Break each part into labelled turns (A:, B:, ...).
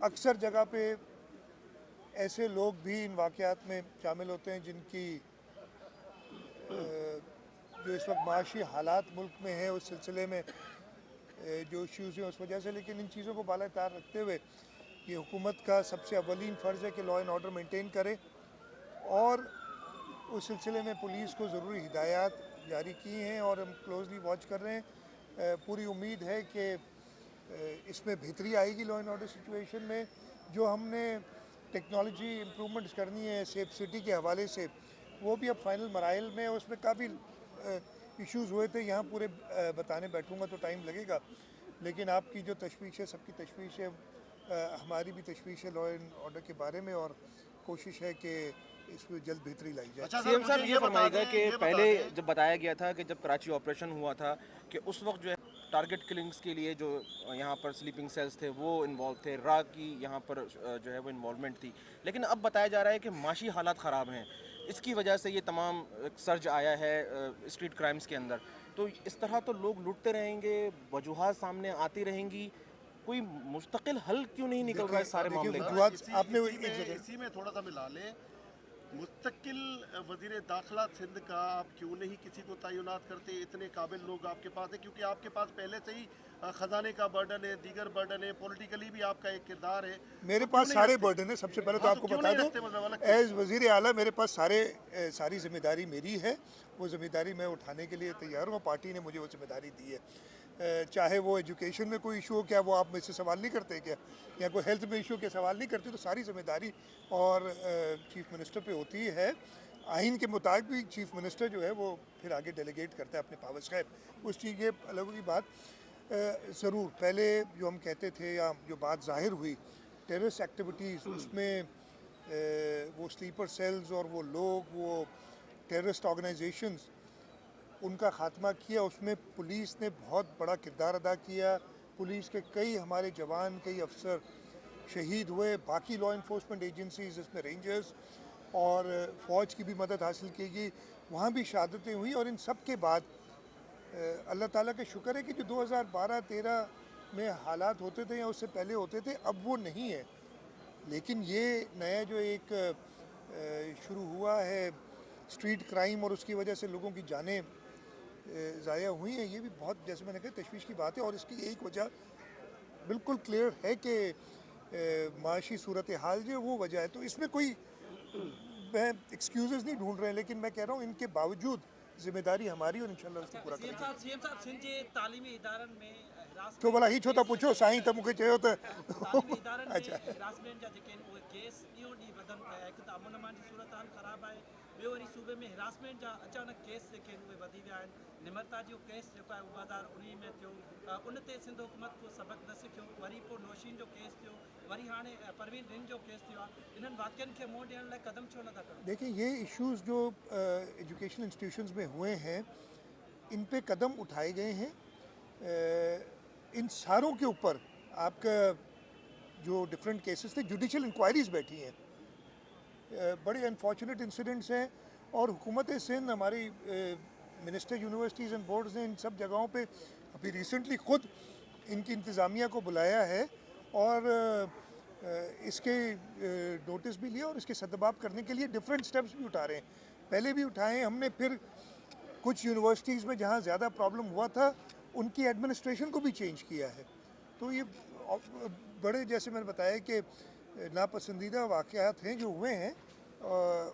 A: अक्सर जगह पे ऐसे लोग भी इन वाक़यात में शामिल होते हैं जिनकी जो इस वक्त माशी हालात मुल्क में है उस सिलसिले में जो इश्यूज़ हैं उस वजह से, लेकिन इन चीज़ों को बाला तार रखते हुए ये हुकूमत का सबसे अव्वलीन फ़र्ज़ है कि लॉ एंड ऑर्डर मेंटेन करे और उस सिलसिले में पुलिस को ज़रूरी हिदायत जारी की हैं और हम क्लोजली वॉच कर रहे हैं। पूरी उम्मीद है कि इसमें बेहतरी आएगी लॉ एंड ऑर्डर सिचुएशन में। जो हमने टेक्नोलॉजी इम्प्रूवमेंट्स करनी है सेफ सिटी के हवाले से, वो भी अब फाइनल मराइल में, उसमें काफ़ी इश्यूज़ हुए थे। यहाँ पूरे बताने बैठूँगा तो टाइम लगेगा, लेकिन आपकी जो तशवीश है, सबकी तशवीश है, हमारी भी तशवीश है लॉ एंड ऑर्डर के बारे में, और कोशिश है कि इसमें जल्द बेहतरी लाई जाए।
B: अच्छा
C: सीएम
B: सर,
C: साहब
B: मुझे
C: ये
B: ये बता
C: फरमाइएगा
B: दें,
C: कि
B: ये बता
C: पहले
B: दें।
C: जब बताया गया था कि जब कराची ऑपरेशन हुआ था कि उस वक्त जो है टारगेट किलिंग्स के लिए जो यहाँ पर स्लीपिंग सेल्स थे वो इन्वॉल्व थे, रा की यहाँ पर जो है वो इन्वॉल्वमेंट थी, लेकिन अब बताया जा रहा है कि माशी हालात ख़राब हैं, इसकी वजह से ये तमाम सर्ज आया है स्ट्रीट क्राइम्स के अंदर। तो इस तरह तो लोग लूटते रहेंगे, वजूहात सामने आती रहेंगी, कोई मुस्तकिल हल क्यों नहीं निकल रहा है इस सारे
A: देखिए
C: मामले का?
A: वजूहत
B: इसी
A: आपने
B: इसी
A: एक
B: में
A: जगह
B: इसी में थोड़ा सा मिला लें। मुस्तकिल वजीर दाखिला सिंध का आप क्यों नहीं किसी को तैनात करते? इतने काबिल लोग आपके पास हैं, क्योंकि आपके पास पहले से ही खजाने का बर्डन है, दीगर बर्डन है, पॉलिटिकली भी आपका एक किरदार है।
A: मेरे
B: तो क्यों
A: पास
B: नहीं
A: सारे
B: रखते?
A: बर्डन है। सबसे पहले तो
B: हाँ, तो
A: आपको
B: क्यों
A: बता
B: नहीं
A: दूं,
B: रखते? मतलब अलग क्यों?
A: एज वजीर आला मेरे पास सारी जिम्मेदारी मेरी है। वो जिम्मेदारी मैं उठाने के लिए तैयार हूँ। पार्टी ने मुझे वो जिम्मेदारी दी है। चाहे वो एजुकेशन में कोई इशू हो, क्या वो आप मुझसे सवाल नहीं करते क्या, या कोई हेल्थ में इशू के सवाल नहीं करते, तो सारी जिम्मेदारी और चीफ मिनिस्टर पे होती है। आइन के मुताबिक भी चीफ मिनिस्टर जो है वो फिर आगे डेलीगेट करता है अपने पावर्स। खैर उस चीज़ के अलग की बात। ज़रूर पहले जो हम कहते थे या जो बात जाहिर हुई टेररिस्ट एक्टिविटीज़, उसमें वो स्लीपर सेल्स और वो लोग, वो टेररिस्ट ऑर्गेनाइजेशंस, उनका ख़ात्मा किया। उसमें पुलिस ने बहुत बड़ा किरदार अदा किया। पुलिस के कई हमारे जवान, कई अफसर शहीद हुए। बाकी लॉ इन्फोर्समेंट एजेंसीज, जिसमें रेंजर्स और फ़ौज की भी मदद हासिल की गई, वहाँ भी शहादतें हुई। और इन सब के बाद अल्लाह ताला का शुक्र है कि जो 2012-13 में हालात होते थे या उससे पहले होते थे, अब वो नहीं है। लेकिन ये नया जो एक शुरू हुआ है स्ट्रीट क्राइम, और उसकी वजह से लोगों की जानें ज़ाया हुई हैं, ये भी बहुत, जैसे मैंने कहा, तशवीश की बात है। और इसकी एक वजह बिल्कुल क्लियर है कि माशी सूरत हाल जो वो वजह है। तो इसमें कोई मैं एक्सक्यूज़ नहीं ढूंढ रहे हैं, लेकिन मैं कह रहा हूँ इनके बावजूद जिम्मेदारी हमारी, और इंशाल्लाह उसको पूरा
D: सीएम
A: करेंगे।
D: साहब सिंध जे तालीमी इदारनि में
A: तो भला
D: हिरासमेंट
A: ही छो था पुछो साईं, तो मूंखे चयो त
D: तालीमी इदारनि में
A: अच्छा
D: हिरासमेंट जा जेके आहिनि उहे केस ॾींहों ॾींहुं वधनि पिया। हिकु त अमन अमान जी सूरत हाल ख़राबु आहे, ॿियो वरी सूबे में हिरासमेंट जा अचानक केस जेके आहिनि उहे वधी विया आहिनि। निमरता जो केस जेको आहे 2019 में थियो, उन ते सिंध हुकूमत को सबक़ न सिखियो। वरी पोइ नौशीन जो केस थियो, वरी हाणे परवीन रिंग जो केस थियो आहे। इन्हनि वाक़िअनि खे मुंहुं ॾियण लाइ क़दम छो नथा खणो?
A: देखिए, ये इश्यूज़ जो एजुकेशन इंस्टीट्यूशंस में हुए हैं, इन पे कदम उठाए गए हैं। इन सारों के ऊपर आपका जो डिफरेंट केसेस थे, जुडिशल इंक्वायरीज बैठी हैं। बड़े अनफॉर्चुनेट इंसिडेंट्स हैं, और हुकूमत सिंध, हमारी मिनिस्टर यूनिवर्सिटीज़ एंड बोर्ड्स ने इन सब जगहों पे अभी रिसेंटली ख़ुद इनकी इंतज़ामिया को बुलाया है और इसके नोटिस भी लिया, और इसके सदबाब करने के लिए डिफरेंट स्टेप्स भी उठा रहे हैं। पहले भी उठाए हैं हमने। फिर कुछ यूनिवर्सिटीज़ में जहाँ ज़्यादा प्रॉब्लम हुआ था, उनकी एडमिनिस्ट्रेशन को भी चेंज किया है। तो ये बड़े, जैसे मैंने बताया कि नापसंदीदा वाक़यात हैं जो हुए हैं,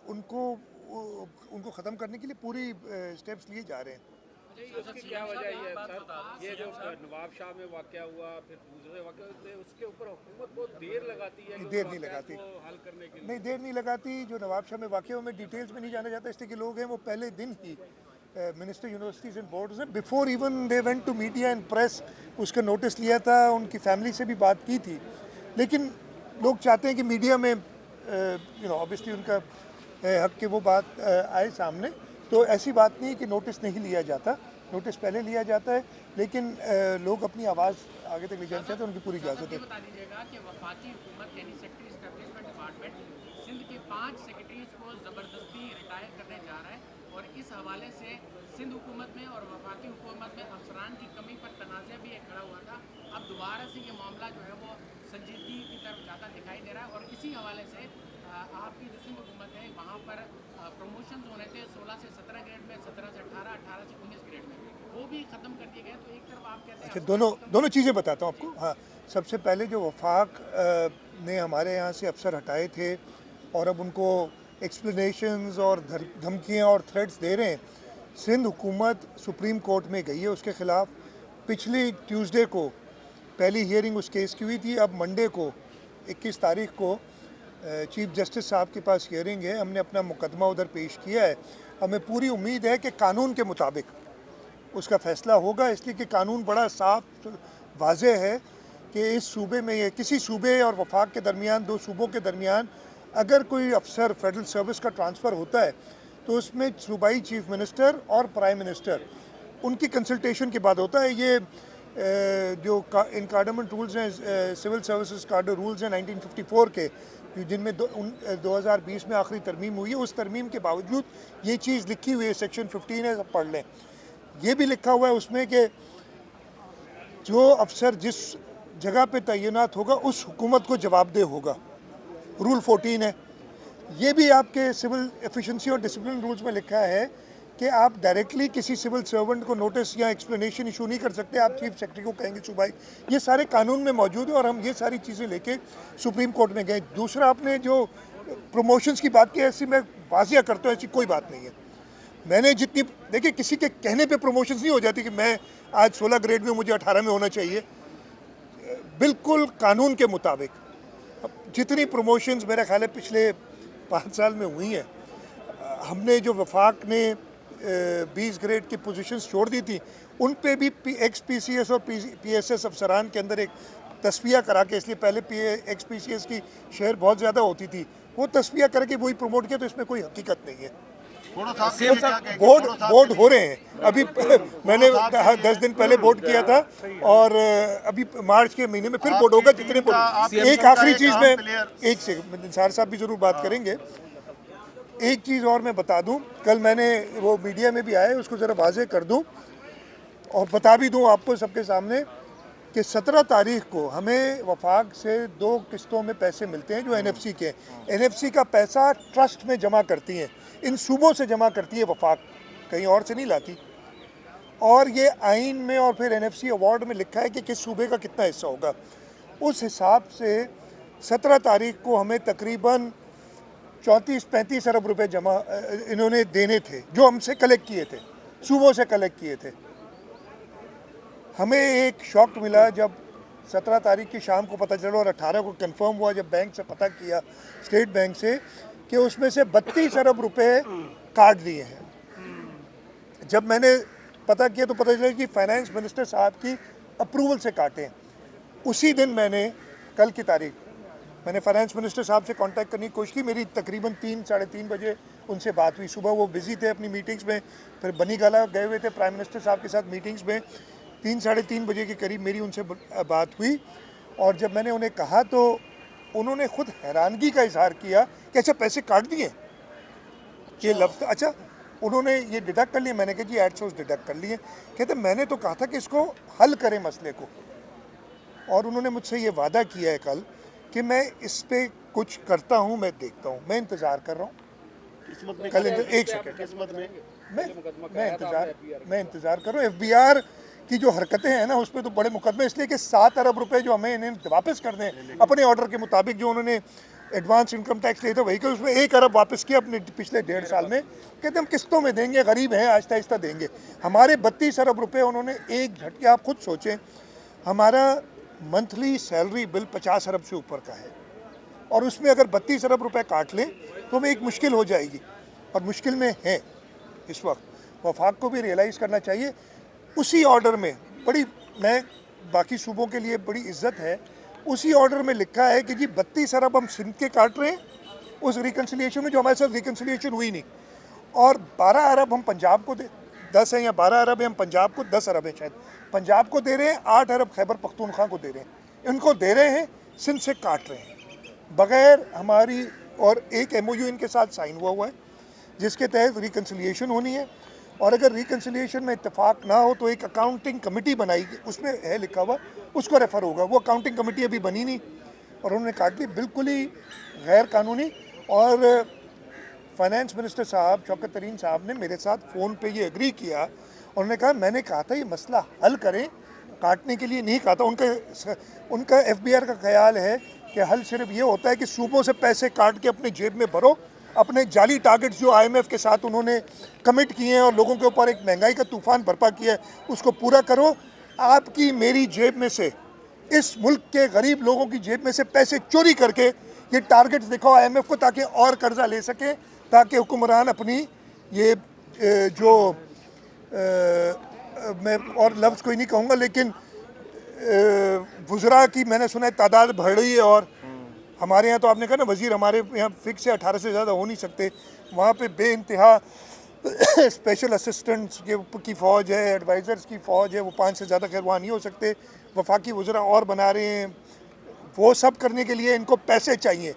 A: उनको ख़त्म करने के लिए पूरी स्टेप्स लिए जा रहे हैं।
E: उसकी क्या वजह है सर? ये जो नवाब शाह में वाक़या हुआ, फिर दूसरे वाक़या हुए, उसके ऊपर हुकूमत बहुत देर लगाती है कि
A: देर नहीं लगाती,
E: को हल करने के लिए।
A: नहीं देर नहीं लगाती। जो नवाब शाह में वाक़या में डिटेल्स में नहीं जाना जाता, इसलिए कि लोग हैं वो पहले दिन ही मिनिस्टर यूनिवर्सिटीज़ एंड बोर्ड्स ने, before even they went to media and press, उसका नोटिस लिया था। उनकी फैमिली से भी बात की थी। लेकिन लोग चाहते हैं कि मीडिया में ऑब्वियसली उनका हक कि वो बात आए सामने। तो ऐसी बात नहीं कि नोटिस नहीं लिया जाता, नोटिस पहले लिया जाता है। लेकिन लोग अपनी आवाज़ आगे तक ले जाना चाहते हैं, उनकी पूरी इजाज़त है।
F: बता दीजिएगा कि वफाकी हुकूमत यानी सेक्रेटरी एस्टेब्लिशमेंट डिपार्टमेंट सिंध के 5 सेक्रेटरीज को ज़बरदस्ती रिटायर करने जा रहा है, और इस हवाले से सिंध हुकूमत में और वफाकी हुकूमत में अफसरान की कमी पर तनाज़ा भी एक खड़ा हुआ था। अब दोबारा से ये मामला जो है वो संजीदगी की तरफ ज़्यादा दिखाई दे रहा है। और इसी हवाले से आपकी जो सिंध हुकूमत है वहाँ पर प्रमोशंस होने थे 16 से 17 ग्रेड में, 17 से 18, 18 से 19 ग्रेड में, वो भी ख़त्म कर दिए गए। तो एक तरफ आप कहते हैं
A: अच्छा, दोनों चीज़ें बताता हूँ आपको। हाँ, सबसे पहले जो वफाक ने हमारे यहाँ से अफसर हटाए थे और अब उनको एक्सप्लेनेशंस और धमकियाँ और थ्रेट्स दे रहे हैं, सिंध हुकूमत सुप्रीम कोर्ट में गई है उसके ख़िलाफ़। पिछली ट्यूसडे को पहली हियरिंग उस केस की हुई थी। अब मंडे को 21 तारीख को चीफ जस्टिस साहब के पास हियरिंग है। हमने अपना मुकदमा उधर पेश किया है। हमें पूरी उम्मीद है कि कानून के मुताबिक उसका फ़ैसला होगा, इसलिए कि कानून बड़ा साफ वाज़ेह है कि इस सूबे में, ये किसी सूबे और वफाक के दरमियान, दो सूबों के दरमियान अगर कोई अफसर फेडरल सर्विस का ट्रांसफ़र होता है तो उसमें सूबाई चीफ मिनिस्टर और प्राइम मिनिस्टर उनकी कंसल्टेशन के बाद होता है। ये जो इनकार्डमेंट रूल्स हैं, सिविल सर्विसेज कार्डर रूल्स हैं 1954 के, जिनमें 2020 में आखिरी तरमीम हुई है, उस तरमीम के बावजूद ये चीज़ लिखी हुई है, सेक्शन 15 है, सब पढ़ लें। ये भी लिखा हुआ है उसमें कि जो अफसर जिस जगह पे तैनात होगा उस हुकूमत को जवाबदेह होगा। रूल 14 है। ये भी आपके सिविल एफिशिएंसी और डिसिप्लिन रूल्स में लिखा है कि आप डायरेक्टली किसी सिविल सर्वेंट को नोटिस या एक्सप्लेनेशन इशू नहीं कर सकते, आप चीफ सेक्रेटरी को कहेंगे सूबाई। ये सारे कानून में मौजूद है और हम ये सारी चीज़ें लेके सुप्रीम कोर्ट में गए। दूसरा, आपने जो प्रमोशंस की बात की, ऐसी मैं वाजिया करता हूँ, ऐसी कोई बात नहीं है। मैंने जितनी, देखिए, किसी के कहने पे प्रमोशंस नहीं हो जाती कि मैं आज 16 ग्रेड में, मुझे 18 में होना चाहिए। बिल्कुल कानून के मुताबिक जितनी प्रमोशंस मेरा ख्याल है पिछले 5 साल में हुई हैं, हमने जो वफाक ने 20 ग्रेड की पोजीशंस छोड़ दी थी, उन पे भी एक्स PCS और PSS अफसरान के अंदर एक तस्फिया करा के, इसलिए पहले एक्स PCS की शेयर बहुत ज़्यादा होती थी, वो तस्फिया करके वही प्रमोट किया। तो इसमें कोई हकीकत नहीं है। बोर्ड हो रहे हैं अभी। मैंने 10 दिन पहले बोर्ड किया था और अभी मार्च के महीने में फिर बोर्ड होगा। जितने बोर्ड, एक आखिरी चीज़ में, एक से निसार साहब भी ज़रूर बात करेंगे। एक चीज़ और मैं बता दूं, कल मैंने, वो मीडिया में भी आया है, उसको ज़रा वाज़ेह कर दूं और बता भी दूं आपको सबके सामने कि 17 तारीख को हमें वफाक से 2 किस्तों में पैसे मिलते हैं जो NFC के। NFC का पैसा ट्रस्ट में जमा करती हैं, इन सूबों से जमा करती है वफाक, कहीं और से नहीं लाती। और ये आइन में और फिर NFC अवार्ड में लिखा है कि किस सूबे का कितना हिस्सा होगा। उस हिसाब से 17 तारीख को हमें तकरीबन 34-35 अरब रुपए जमा इन्होंने देने थे, जो हमसे कलेक्ट किए थे, सूबों से कलेक्ट किए थे। हमें एक शॉक मिला जब 17 तारीख की शाम को पता चला और 18 को कंफर्म हुआ जब बैंक से पता किया, स्टेट बैंक से, कि उसमें से 32 अरब रुपए काट दिए हैं। जब मैंने पता किया तो पता चला कि फाइनेंस मिनिस्टर साहब की अप्रूवल से काटे हैं। उसी दिन मैंने, कल की तारीख, मैंने फाइनेंस मिनिस्टर साहब से कांटेक्ट करने की कोशिश की। मेरी तकरीबन 3-3:30 बजे उनसे बात हुई। सुबह वो बिज़ी थे अपनी मीटिंग्स में, फिर बनीगाला गए हुए थे प्राइम मिनिस्टर साहब के साथ मीटिंग्स में। 3-3:30 बजे के करीब मेरी उनसे बात हुई और जब मैंने उन्हें कहा तो उन्होंने खुद हैरानगी का इजहार किया कि अच्छा पैसे काट दिए, ये लफ्ज़, अच्छा उन्होंने ये डिडक्ट कर लिए। मैंने कहा जी एड सोर्स डिडक्ट कर लिए। कहते मैंने तो कहा था कि इसको हल करें मसले को, और उन्होंने मुझसे ये वादा किया है कल कि मैं इस पर कुछ करता हूँ, मैं देखता हूँ, मैं इंतज़ार कर रहा हूँ। कल एक सेकेंड, मैं इंतज़ार कर रहा हूँ। FBR की जो हरकतें हैं ना, उस पर तो बड़े मुकदमे, इसलिए कि 7 अरब रुपए जो हमें इन्हें वापस कर दें अपने ऑर्डर के मुताबिक, जो उन्होंने एडवांस इनकम टैक्स लिया था वही का, उसमें 1 अरब वापस किया अपने पिछले 1.5 साल में। कहते हम किस्तों में देंगे, गरीब हैं, आहिस्ता आहिस्ता देंगे। हमारे 32 अरब रुपए उन्होंने एक झटके, आप खुद सोचें, हमारा मंथली सैलरी बिल 50 अरब से ऊपर का है और उसमें अगर 32 अरब रुपए काट लें तो हमें एक मुश्किल हो जाएगी, और मुश्किल में है इस वक्त। वफाक को भी रियलाइज़ करना चाहिए। उसी ऑर्डर में बड़ी, मैं बाकी सूबों के लिए बड़ी इज्जत है, उसी ऑर्डर में लिखा है कि जी 32 अरब हम सिंध के काट रहे हैं उस रिकन्सिलिएशन में, जो हमारे साथ रिकन्सिलिएशन हुई नहीं, और 12 अरब हम पंजाब को दे, 10 है या 12 अरब है हम पंजाब को, 10 अरब है शायद पंजाब को दे रहे हैं, 8 अरब खैबर पख्तूनख्वा को दे रहे हैं। इनको दे रहे हैं, सिंध से काट रहे हैं बग़ैर हमारी, और एक MOU इनके साथ साइन हुआ है जिसके तहत रिकन्सिलिएशन होनी है, और अगर रिकन्सिलिएशन में इत्तेफाक ना हो तो एक अकाउंटिंग कमेटी बनाएगी, उसमें है लिखा हुआ, उसको रेफ़र होगा। वो अकाउंटिंग कमेटी अभी बनी नहीं, और उन्होंने काट दी, बिल्कुल ही गैर कानूनी। और फाइनेंस मिनिस्टर साहब शौकत तरीन साहब ने मेरे साथ फ़ोन पे ये एग्री किया। उन्होंने कहा मैंने कहा था ये मसला हल करें, काटने के लिए नहीं कहा था। उनका FBI का ख्याल है कि हल सिर्फ ये होता है कि सूबों से पैसे काट के अपने जेब में भरो, अपने जाली टारगेट्स जो IMF के साथ उन्होंने कमिट किए हैं और लोगों के ऊपर एक महंगाई का तूफान बर्पा किया है उसको पूरा करो। आपकी मेरी जेब में से, इस मुल्क के गरीब लोगों की जेब में से पैसे चोरी करके ये टारगेट्स दिखाओ IMF को, ताकि और कर्जा ले सके, ताकि हुक्मरान अपनी ये जो मैं और लफ्ज़ कोई नहीं कहूँगा, लेकिन वुज़रा की मैंने सुना है तादाद बढ़ रही है। और हमारे यहाँ तो आपने कहा ना वज़ीर हमारे यहाँ फिक्स है, 18 से ज़्यादा हो नहीं सकते। वहाँ पे बेइंतहा स्पेशल असिस्टेंट्स की फ़ौज है, एडवाइज़र्स की फ़ौज है, वो 5 से ज़्यादा खैर वहाँ नहीं हो सकते। वफाकी वुज़रा और बना रहे हैं, वो सब करने के लिए इनको पैसे चाहिए।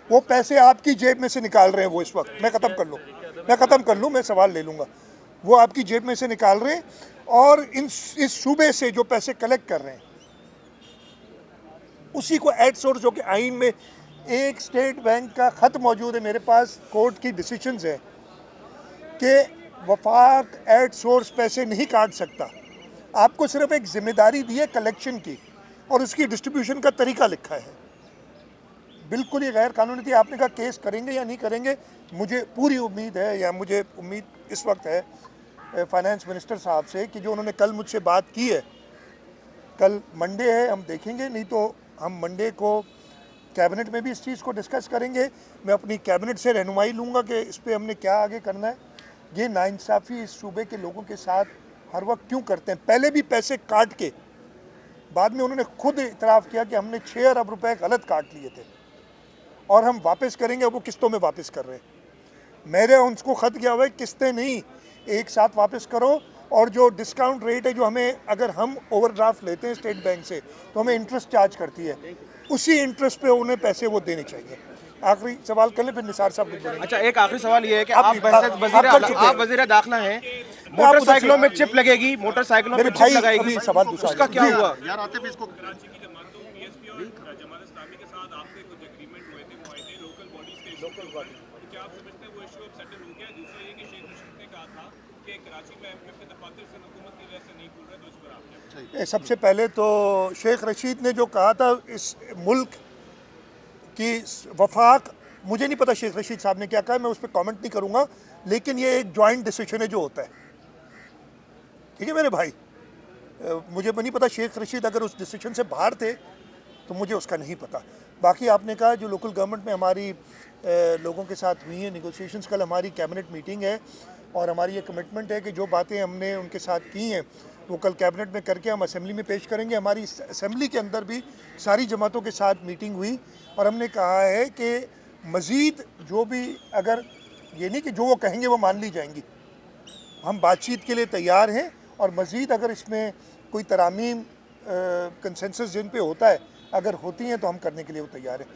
A: वो पैसे आपकी जेब में से निकाल रहे हैं वो इस वक्त। मैं ख़त्म कर लूँ, मैं सवाल ले लूँगा। वो आपकी जेब में से निकाल रहे हैं और इस सूबे से जो पैसे कलेक्ट कर रहे हैं उसी को एड सोर्स, जो कि आइन में एक स्टेट बैंक का ख़त मौजूद है, मेरे पास कोर्ट की डिसीजंस है कि वफाक एड सोर्स पैसे नहीं काट सकता। आपको सिर्फ एक जिम्मेदारी दी है कलेक्शन की और उसकी डिस्ट्रीब्यूशन का तरीका लिखा है। बिल्कुल ही गैर कानूनी थी। आपने कहा केस करेंगे या नहीं करेंगे, मुझे पूरी उम्मीद है, या मुझे उम्मीद इस वक्त है फाइनेंस मिनिस्टर साहब से कि जो उन्होंने कल मुझसे बात की है, कल मंडे है, हम देखेंगे, नहीं तो हम मंडे को कैबिनेट में भी इस चीज़ को डिस्कस करेंगे। मैं अपनी कैबिनेट से रहनुमाई लूँगा कि इस पर हमने क्या आगे करना है। ये नाइंसाफ़ी इस सूबे के लोगों के साथ हर वक्त क्यों करते हैं? पहले भी पैसे काट के बाद में उन्होंने खुद इतराफ़ किया कि हमने 6 अरब रुपए गलत काट लिए थे और हम वापस करेंगे, वो किस्तों में वापस कर रहे हैं। मेरे उनको ख़त किया हुआ है, किस्तें नहीं, एक साथ वापस करो। और जो डिस्काउंट रेट है, जो हमें अगर हम ओवरड्राफ्ट लेते हैं स्टेट बैंक से तो हमें इंटरेस्ट चार्ज करती है, उसी इंटरेस्ट पे उन्हें पैसे वो देने चाहिए। आखिरी सवाल कर ले, फिर निसार साहब कुछ बोलेंगे।
C: अच्छा, एक आखिरी सवाल ये है कि
A: आप
C: आप वज़ीर दाखिला हैं, मोटरसाइकिलों में चिप लगेगी, मोटरसाइकिलों में चिप लगाएगी,
A: सवाल दूसरा
C: उसका क्या हुआ?
B: यार आतिफ इसको
A: सबसे पहले तो शेख रशीद ने जो कहा था इस मुल्क की वफाक, मुझे नहीं पता शेख रशीद साहब ने क्या कहा, मैं उस पर कमेंट नहीं करूँगा, लेकिन ये एक जॉइंट डिसीजन है जो होता है। ठीक है मेरे भाई, मुझे नहीं पता शेख रशीद अगर उस डिसीजन से बाहर थे तो मुझे उसका नहीं पता। बाकी आपने कहा जो लोकल गवर्नमेंट में हमारी लोगों के साथ हुई हैं नेगोशिएशंस, कल हमारी कैबिनेट मीटिंग है और हमारी ये कमिटमेंट है कि जो बातें हमने उनके साथ की हैं वो कल कैबिनेट में करके हम असेंबली में पेश करेंगे। हमारी असेंबली के अंदर भी सारी जमातों के साथ मीटिंग हुई और हमने कहा है कि मज़ीद जो भी, अगर ये नहीं कि जो वो कहेंगे वो मान ली जाएंगी, हम बातचीत के लिए तैयार हैं और मज़ीद अगर इसमें कोई तरामीम कंसेंसस जिन पे होता है, अगर होती हैं तो हम करने के लिए वो तैयार हैं।